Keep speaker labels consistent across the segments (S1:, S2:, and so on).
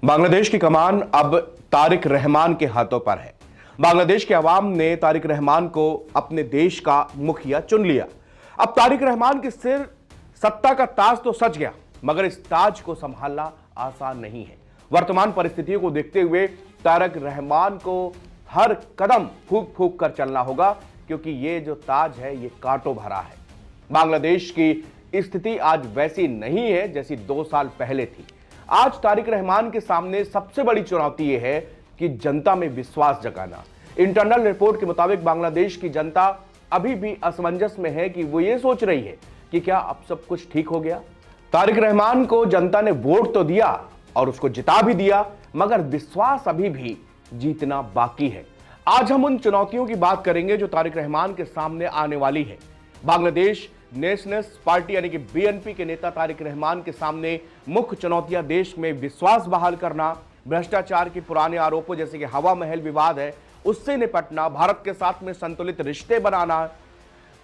S1: बांग्लादेश की कमान अब तारिक रहमान के हाथों पर है। बांग्लादेश के अवाम ने तारिक रहमान को अपने देश का मुखिया चुन लिया। अब तारिक रहमान के सिर सत्ता का ताज तो सज गया, मगर इस ताज को संभालना आसान नहीं है। वर्तमान परिस्थितियों को देखते हुए तारिक रहमान को हर कदम फूंक फूंक कर चलना होगा, क्योंकि ये जो ताज है ये कांटों भरा है। बांग्लादेश की स्थिति आज वैसी नहीं है जैसी 2 साल पहले थी। आज तारिक रहमान के सामने सबसे बड़ी चुनौती यह है कि जनता में विश्वास जगाना। इंटरनल रिपोर्ट के मुताबिक बांग्लादेश की जनता अभी भी असमंजस में है कि वो ये सोच रही है कि क्या अब सब कुछ ठीक हो गया। तारिक रहमान को जनता ने वोट तो दिया और उसको जिता भी दिया, मगर विश्वास अभी भी जीतना बाकी है। आज हम उन चुनौतियों की बात करेंगे जो तारिक रहमान के सामने आने वाली है। बांग्लादेश नेशनलिस्ट पार्टी यानी कि बीएनपी के नेता तारिक रहमान के सामने मुख्य चुनौतियां देश में विश्वास बहाल करना, भ्रष्टाचार के पुराने आरोपों जैसे कि हवा महल विवाद है उससे निपटना, भारत के साथ में संतुलित रिश्ते बनाना,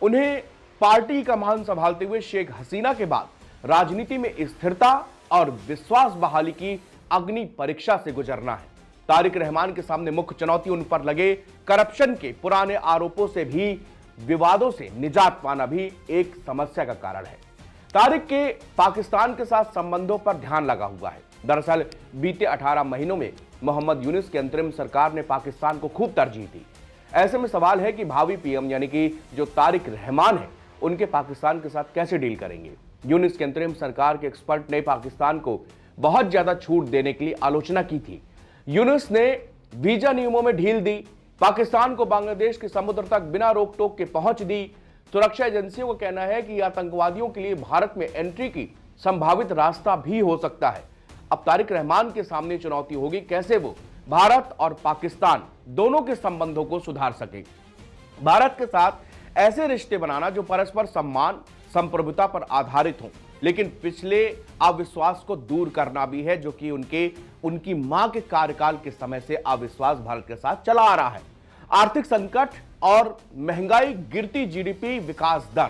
S1: उन्हें पार्टी का मान संभालते हुए शेख हसीना के बाद राजनीति में स्थिरता और विश्वास बहाली की अग्नि परीक्षा से गुजरना है। तारिक रहमान के सामने मुख्य चुनौती उन पर लगे करप्शन के पुराने आरोपों से भी विवादों से निजात पाना भी एक समस्या का कारण है। तारिक के पाकिस्तान के साथ संबंधों पर ध्यान लगा हुआ है। दरअसल बीते 18 महीनों में मोहम्मद यूनुस की अंतरिम सरकार ने पाकिस्तान को खूब तरजीह दी। ऐसे में सवाल है कि भावी पीएम यानी कि जो तारिक रहमान है उनके पाकिस्तान के साथ कैसे डील करेंगे। यूनुस की अंतरिम सरकार के एक्सपर्ट ने पाकिस्तान को बहुत ज्यादा छूट देने के लिए आलोचना की थी। यूनुस ने वीजा नियमों में ढील दी, पाकिस्तान को बांग्लादेश के समुद्र तक बिना रोक टोक के पहुंच दी। सुरक्षा एजेंसियों का कहना है कि आतंकवादियों के लिए भारत में एंट्री की संभावित रास्ता भी हो सकता है। अब तारिक रहमान के सामने चुनौती होगी कैसे वो भारत और पाकिस्तान दोनों के संबंधों को सुधार सके। भारत के साथ ऐसे रिश्ते बनाना जो परस्पर सम्मान संप्रभुता पर आधारित हों, लेकिन पिछले अविश्वास को दूर करना भी है जो कि उनकी मां के कार्यकाल के समय से अविश्वास भारत के साथ चला आ रहा है। आर्थिक संकट और महंगाई, गिरती जीडीपी, विकास दर।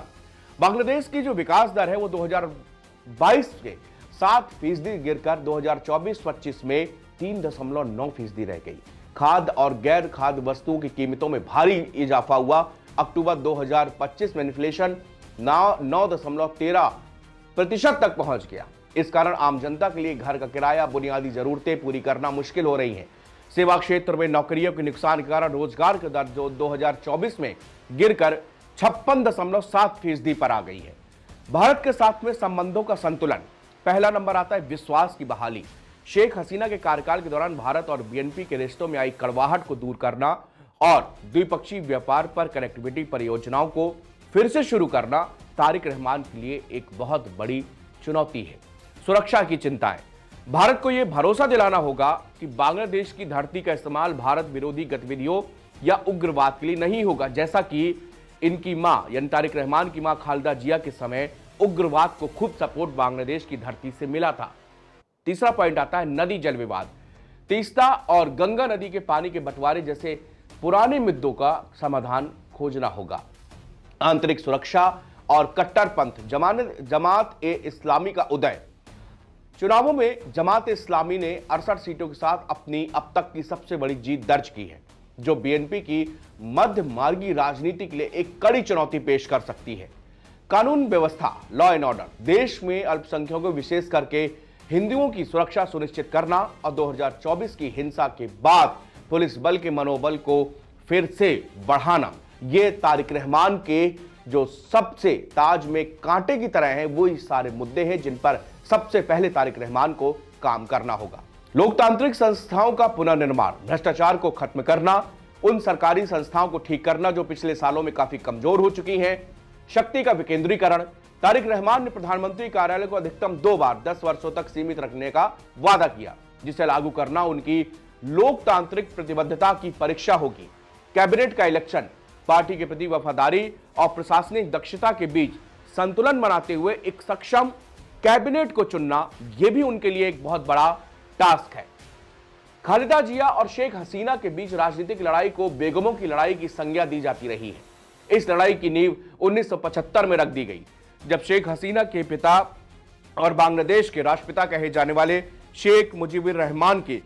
S1: बांग्लादेश की जो विकास दर है वो 2022 के 7% गिरकर 2024-25 में 3.9% रह गई। खाद्य और गैर खाद्य वस्तुओं की कीमतों में भारी इजाफा हुआ। अक्टूबर 2025 में इन्फ्लेशन 9.13% तक पहुंच गया। इस कारण आम जनता के लिए घर का किराया, बुनियादी जरूरतें पूरी करना मुश्किल हो रही हैं। सेवा क्षेत्र में नौकरियों के नुकसान के कारण रोजगार की दर जो 2024 में गिरकर 56.7% पर आ गई है। भारत के साथ में संबंधों का संतुलन। पहला नंबर आता है विश्वास की बहाली। शेख हसीना के कार्यकाल के दौरान भारत और बीएनपी के रिश्तों में आई कड़वाहट को दूर करना और द्विपक्षीय व्यापार पर कनेक्टिविटी परियोजनाओं को फिर से शुरू करना तारिक रहमान के लिए एक बहुत बड़ी चुनौती है। सुरक्षा की चिंताएं। भारत को यह भरोसा दिलाना होगा कि बांग्लादेश की धरती का इस्तेमाल भारत विरोधी गतिविधियों या उग्रवाद के लिए नहीं होगा, जैसा कि इनकी मां यानी तारिक रहमान की मां खालिदा जिया के समय उग्रवाद को खूब सपोर्ट बांग्लादेश की धरती से मिला था। तीसरा पॉइंट आता है नदी जल विवाद। तीस्ता और गंगा नदी के पानी के बंटवारे जैसे पुराने मुद्दों का समाधान खोजना होगा। आंतरिक सुरक्षा और कट्टरपंथ। जमात ए इस्लामी का उदय। चुनावों में जमात इस्लामी ने 68 सीटों के साथ अपनी अब तक की सबसे बड़ी जीत दर्ज की है, जो बीएनपी की मध्य मार्गी राजनीति के लिए एक कड़ी चुनौती पेश कर सकती है। कानून व्यवस्था, लॉ एंड ऑर्डर। देश में अल्पसंख्यकों विशेष करके हिंदुओं की सुरक्षा सुनिश्चित करना और 2024 की हिंसा के बाद पुलिस बल के मनोबल को फिर से बढ़ाना, ये तारिक रहमान के जो सबसे ताज में कांटे की तरह हैं वो सारे मुद्दे हैं जिन पर सबसे पहले तारिक रहमान को काम करना होगा। लोकतांत्रिक संस्थाओं का पुनर्निर्माण, भ्रष्टाचार को खत्म करना, उन सरकारी संस्थाओं को ठीक करना जो पिछले सालों में काफी कमजोर हो चुकी हैं, शक्ति का विकेंद्रीकरण। तारिक रहमान ने प्रधानमंत्री कार्यालय को अधिकतम 2 बार 10 वर्षों तक सीमित रखने का वादा किया, जिसे लागू करना उनकी लोकतांत्रिक प्रतिबद्धता की परीक्षा होगी। कैबिनेट का इलेक्शन, पार्टी के प्रति वफादारी और प्रशासनिक दक्षता के बीच संतुलन बनाते हुए एक सक्षम कैबिनेट को चुनना, यह भी उनके लिए एक बहुत बड़ा टास्क है। खालिदा जिया और शेख हसीना के बीच राजनीतिक लड़ाई को बेगमों की लड़ाई की संज्ञा दी जाती रही है। इस लड़ाई की नींव 1975 में रख दी गई, जब शेख हसीना के पिता और बांग्लादेश के राष्ट्रपिता कहे जाने वाले शेख मुजीबुर रहमान की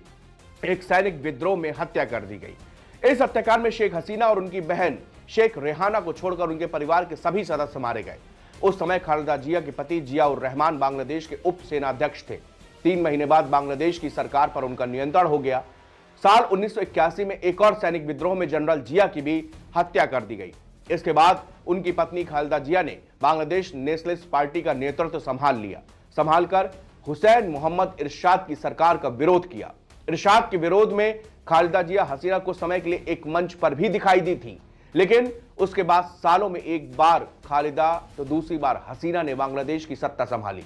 S1: एक सैनिक विद्रोह में हत्या कर दी गई। इस हत्याकांड में शेख हसीना और उनकी बहन शेख रेहाना को छोड़कर उनके परिवार के सभी सदस्य मारे गए। उस समय खालिदा जिया के पति जियाउर रहमान बांग्लादेश के उप सेनाध्यक्ष थे। 3 महीने बाद बांग्लादेश की सरकार पर उनका नियंत्रण हो गया। साल 1981 में एक और सैनिक विद्रोह में जनरल जिया की भी हत्या कर दी गई। इसके बाद उनकी पत्नी खालिदा जिया ने बांग्लादेश नेशनलिस्ट पार्टी का नेतृत्व संभाल लिया। संभालकर हुसैन मोहम्मद इरशाद की सरकार का विरोध किया। इरशाद के विरोध में खालिदा जिया हसीना कुछ समय के लिए एक मंच पर भी दिखाई दी थी, लेकिन उसके बाद सालों में एक बार खालिदा तो दूसरी बार हसीना ने बांग्लादेश की सत्ता संभाली।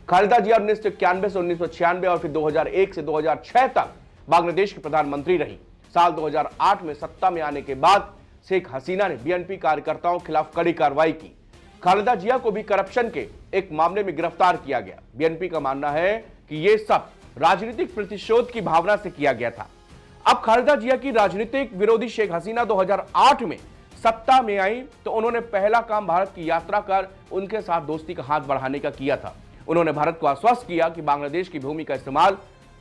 S1: खालिदा जिया 1991 से 1996 और फिर 2001 से 2006 तक बांग्लादेश की प्रधानमंत्री रही। साल 2008 में सत्ता में आने के बाद शेख हसीना ने बीएनपी कार्यकर्ताओं के खिलाफ कड़ी कार्रवाई की। खालिदा जिया को भी करप्शन के एक मामले में गिरफ्तार किया गया। बीएनपी का मानना है कि यह सब राजनीतिक प्रतिशोध की भावना से किया गया था। अब खालिदा जिया की राजनीतिक विरोधी शेख हसीना 2008 में सत्ता में आई तो उन्होंने पहला काम भारत की यात्रा कर उनके साथ दोस्ती का हाथ बढ़ाने का किया था। उन्होंने भारत को आश्वस्त किया कि बांग्लादेश की भूमि का इस्तेमाल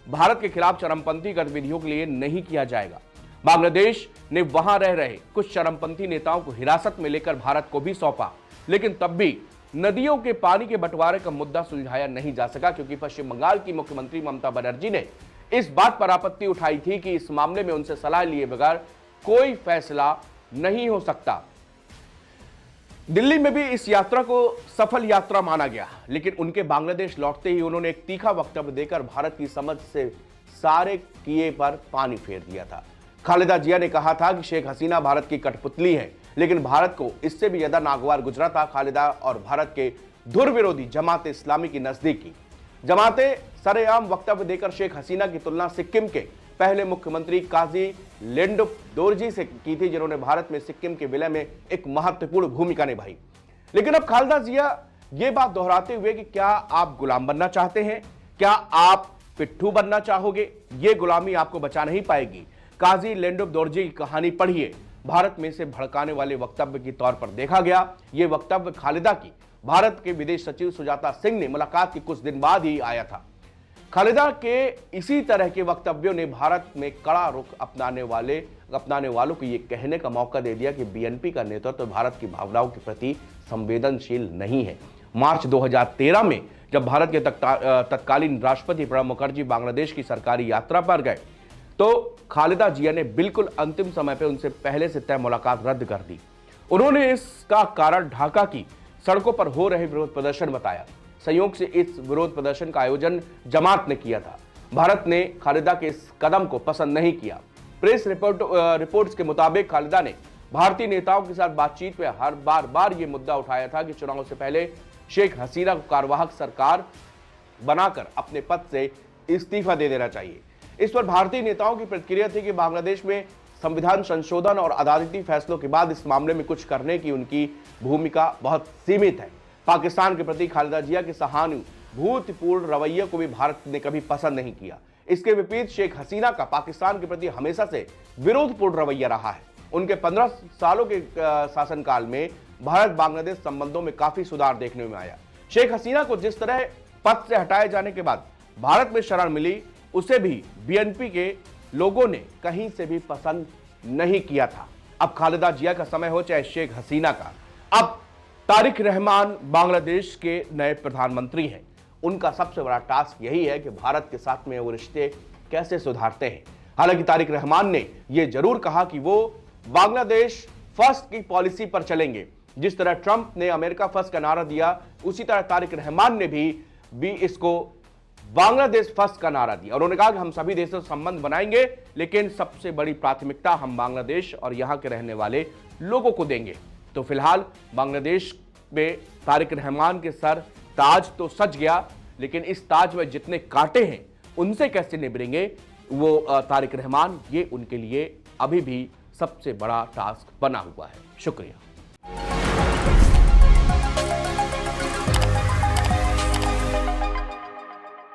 S1: भारत के खिलाफ चरमपंथी गतिविधियों के लिए नहीं किया जाएगा। बांग्लादेश ने वहां रह रहे कुछ चरमपंथी नेताओं को हिरासत में लेकर भारत को भी सौंपा, लेकिन तब भी नदियों के पानी के बंटवारे का मुद्दा सुलझाया नहीं जा सका, क्योंकि पश्चिम बंगाल की मुख्यमंत्री ममता बनर्जी ने इस बात पर आपत्ति उठाई थी कि इस मामले में उनसे सलाह लिए बगैर कोई फैसला नहीं हो सकता। दिल्ली में भी इस यात्रा को सफल यात्रा माना गया, लेकिन उनके बांग्लादेश लौटते ही उन्होंने एक तीखा वक्तव्य देकर भारत की समझ से सारे किए पर पानी फेर दिया था। खालिदा जिया ने कहा था कि शेख हसीना भारत की कठपुतली है, लेकिन भारत को इससे भी ज्यादा नागवार गुजरा था खालिदा और भारत के धुर विरोधी जमात इस्लामी की नजदीकी। जमाते सरेआम वक्तव्य देकर शेख हसीना की तुलना सिक्किम के पहले मुख्यमंत्री काजी लेंडुप दोरजी से की थी, जिन्होंने भारत में सिक्किम के विलय में एक महत्वपूर्ण भूमिका निभाई। लेकिन अब खालिदा जिया ये बात दोहराते हुए कि क्या आप गुलाम बनना चाहते हैं, क्या आप पिट्ठू बनना चाहोगे, ये गुलामी आपको बचा नहीं पाएगी। काजी लेंडुप दोरजी की कहानी पढ़िए। भारत में से भड़काने वाले वक्तव्य के तौर पर देखा गया। ये वक्तव्य खालिदा की भारत के विदेश सचिव सुजाता सिंह ने मुलाकात के कुछ दिन बाद ही आया था। खालिदा के इसी तरह के वक्तव्यों ने भारत में कड़ा रुख अपनाने वालों को यह कहने का मौका दे दिया कि बीएनपी का नेतृत्व भारत की भावनाओं के प्रति संवेदनशील नहीं है। मार्च 2013 में जब भारत के तत्कालीन राष्ट्रपति प्रणब मुखर्जी बांग्लादेश की सरकारी यात्रा पर गए तो खालिदा जिया ने बिल्कुल अंतिम समय पर उनसे पहले से तय मुलाकात रद्द कर दी। उन्होंने इसका कारण ढाका की सड़कों पर हो रहे विरोध प्रदर्शन बताया। संयोग से इस विरोध प्रदर्शन का आयोजन जमात ने किया था। भारत ने खालिदा के इस कदम को पसंद नहीं किया। प्रेस रिपोर्ट्स के मुताबिक खालिदा ने भारतीय नेताओं के साथ बातचीत में हर बार यह मुद्दा उठाया था कि चुनाव से पहले शेख हसीना को कार्यवाहक सरकार बनाकर अपने पद से इस्तीफा दे देना चाहिए। इस पर भारतीय नेताओं की प्रतिक्रिया थी कि बांग्लादेश में संविधान संशोधन और अदालती फैसलों के बाद इस मामले में कुछ करने की उनकी भूमिका बहुत सीमित है। पाकिस्तान के प्रति खालिदा जिया के सहानुभूतिपूर्ण रवैये को भी भारत ने कभी पसंद नहीं किया। इसके विपरीत शेख हसीना का पाकिस्तान के प्रति हमेशा से विरोधपूर्ण रवैया रहा है। उनके 15 सालों के शासनकाल में भारत बांग्लादेश संबंधों में काफी सुधार देखने में आया। शेख हसीना को जिस तरह पद से हटाए जाने के बाद भारत में शरण मिली, उसे भी बीएनपी के लोगों ने कहीं से भी पसंद नहीं किया था। अब खालिदा जिया का समय हो चाहे शेख हसीना का, अब तारिक रहमान बांग्लादेश के नए प्रधानमंत्री हैं। उनका सबसे बड़ा टास्क यही है कि भारत के साथ में वो रिश्ते कैसे सुधारते हैं। हालांकि तारिक रहमान ने यह जरूर कहा कि वो बांग्लादेश फर्स्ट की पॉलिसी पर चलेंगे। जिस तरह ट्रंप ने अमेरिका फर्स्ट का नारा दिया, उसी तरह तारिक रहमान ने भी इसको बांग्लादेश फर्स्ट का नारा दिया। उन्होंने कहा कि हम सभी देशों से संबंध बनाएंगे, लेकिन सबसे बड़ी प्राथमिकता हम बांग्लादेश और यहां के रहने वाले लोगों को देंगे। तो फिलहाल बांग्लादेश में तारिक रहमान के सर ताज तो सज गया, लेकिन इस ताज में जितने कांटे हैं उनसे कैसे निभरेंगे वो तारिक रहमान, ये उनके लिए अभी भी सबसे बड़ा टास्क बना हुआ है। शुक्रिया।